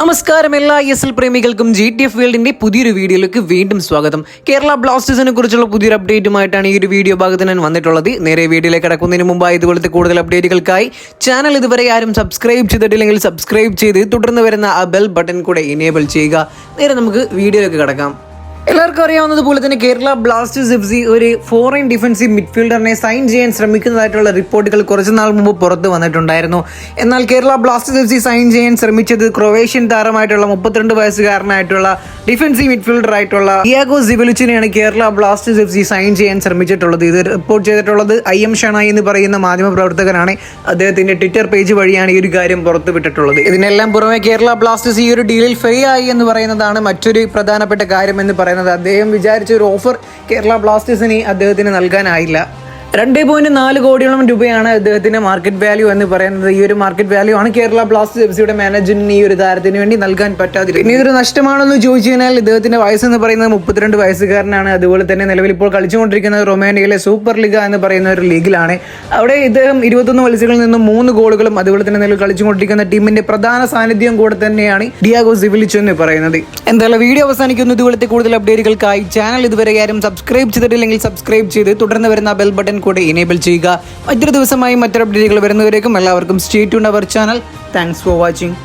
നമസ്കാരം എല്ലാ ESL പ്രേമികൾക്കും GTF വേൾഡിന്റെ പുതിയൊരു വീഡിയോയിലേക്ക് വീണ്ടും സ്വാഗതം. കേരള ബ്ലാസ്റ്റേഴ്സിനെ കുറിച്ചുള്ള പുതിയൊരു അപ്ഡേറ്റുമായിട്ടാണ് ഈ ഒരു വീഡിയോ ഭാഗത്ത് ഞാൻ വന്നിട്ടുള്ളത്. നേരെ വീഡിയോയിലേക്ക് കടക്കുന്നതിന് മുമ്പായി ഇതുപോലത്തെ കൂടുതൽ അപ്ഡേറ്റുകൾക്കായി ചാനൽ ഇതുവരെ ആരും സബ്സ്ക്രൈബ് ചെയ്തിട്ടില്ലെങ്കിൽ സബ്സ്ക്രൈബ് ചെയ്ത് തുടർന്ന് വരുന്ന ആ ബെൽ ബട്ടൺ കൂടെ എനേബിൾ ചെയ്യുക. നേരെ നമുക്ക് വീഡിയോയിലേക്ക് കടക്കാം. എല്ലാവർക്കും അറിയാവുന്നതുപോലെ തന്നെ കേരള ബ്ലാസ്റ്റേഴ്സ് FC ഒരു ഫോറിൻ ഡിഫൻസീവ് മിഡ്ഫീൽഡറിനെ സൈൻ ചെയ്യാൻ ശ്രമിക്കുന്നതായിട്ടുള്ള റിപ്പോർട്ടുകൾ കുറച്ച് നാൾ മുമ്പ് പുറത്തു വന്നിട്ടുണ്ടായിരുന്നു. എന്നാൽ കേരള ബ്ലാസ്റ്റേഴ്സ് FC സൈൻ ചെയ്യാൻ ശ്രമിച്ചത് ക്രൊയേഷ്യൻ താരമായിട്ടുള്ള 32 വയസ്സുകാരനായിട്ടുള്ള ഡിഫൻസീവ് മിഡ്ഫീൽഡർ ആയിട്ടുള്ള ഡിയാഗോ സിവലിച്ചിനെയാണ് കേരള ബ്ലാസ്റ്റേഴ്സ് FC സൈൻ ചെയ്യാൻ ശ്രമിച്ചിട്ടുള്ളത്. ഇത് റിപ്പോർട്ട് ചെയ്തിട്ടുള്ളത് IM ഷണായി എന്ന് പറയുന്ന മാധ്യമപ്രവർത്തകനാണ്. അദ്ദേഹത്തിന്റെ ട്വിറ്റർ പേജ് വഴിയാണ് ഈ ഒരു കാര്യം പുറത്തുവിട്ടിട്ടുള്ളത്. ഇതിനെല്ലാം പുറമെ കേരള ബ്ലാസ്റ്റേഴ്സ് ഈ ഒരു ഡീലിൽ ഫെയിൽ ആയി എന്ന് പറയുന്നതാണ് മറ്റൊരു പ്രധാനപ്പെട്ട കാര്യം എന്ന് പറയുന്നത്. അദ്ദേഹം വിചാരിച്ച ഒരു ഓഫർ കേരള ബ്ലാസ്റ്റേഴ്സിന് അദ്ദേഹത്തിന് നൽകാനായില്ല. 2.4 കോടിയോളം രൂപയാണ് അദ്ദേഹത്തിന്റെ മാർക്കറ്റ് വാല്യൂ എന്ന് പറയുന്നത്. ഈ ഒരു മാർക്കറ്റ് വാല്യൂ ആണ് കേരള ബ്ലാസ്റ്റേഴ്സ് FCയുടെ മാനേജ്മെന്റിന് ഈ ഒരു താരത്തിന് വേണ്ടി നൽകാൻ പറ്റാതിരിക്കുന്നത്. ഇനി ഇതൊരു നഷ്ടമാണെന്ന് ചോദിച്ചു കഴിഞ്ഞാൽ ഇദ്ദേഹത്തിന്റെ വയസ്സെന്ന് പറയുന്നത് 32 വയസ്സുകാരനാണ്. അതുപോലെ തന്നെ നിലവിൽ ഇപ്പോൾ കളിച്ചുകൊണ്ടിരിക്കുന്നത് റൊമാനിയയിലെ സൂപ്പർ ലീഗ എന്ന് പറയുന്ന ഒരു ലീഗിലാണ്. അവിടെ ഇദ്ദേഹം 21 മത്സരങ്ങളിൽ നിന്നും 3 ഗോളുകളും അതുപോലെ തന്നെ നിലവിൽ കളിച്ചുകൊണ്ടിരിക്കുന്ന ടീമിന്റെ പ്രധാന സാന്നിധ്യം കൂടെ തന്നെയാണ് ഡിയാഗോ സിവലിച്ച് എന്ന് പറയുന്നത്. എന്തായാലും വീഡിയോ അവസാനിക്കുന്നു. ഇതുപോലത്തെ കൂടുതൽ അപ്ഡേറ്റുകൾക്കായി ചാനൽ ഇതുവരെ ആരും സബ്സ്ക്രൈബ് ചെയ്തിട്ടില്ലെങ്കിൽ സബ്സ്ക്രൈബ് ചെയ്ത് തുടർന്ന് വരുന്ന ബെൽ ബട്ടൺ കൂടെ എനേബിൾ ചെയ്യുക. മറ്റൊരു ദിവസമായി മറ്റൊരു അപ്ഡേറ്റുകൾ വരുന്നവരേക്കും എല്ലാവർക്കും stay tuned our channel. Thanks for watching.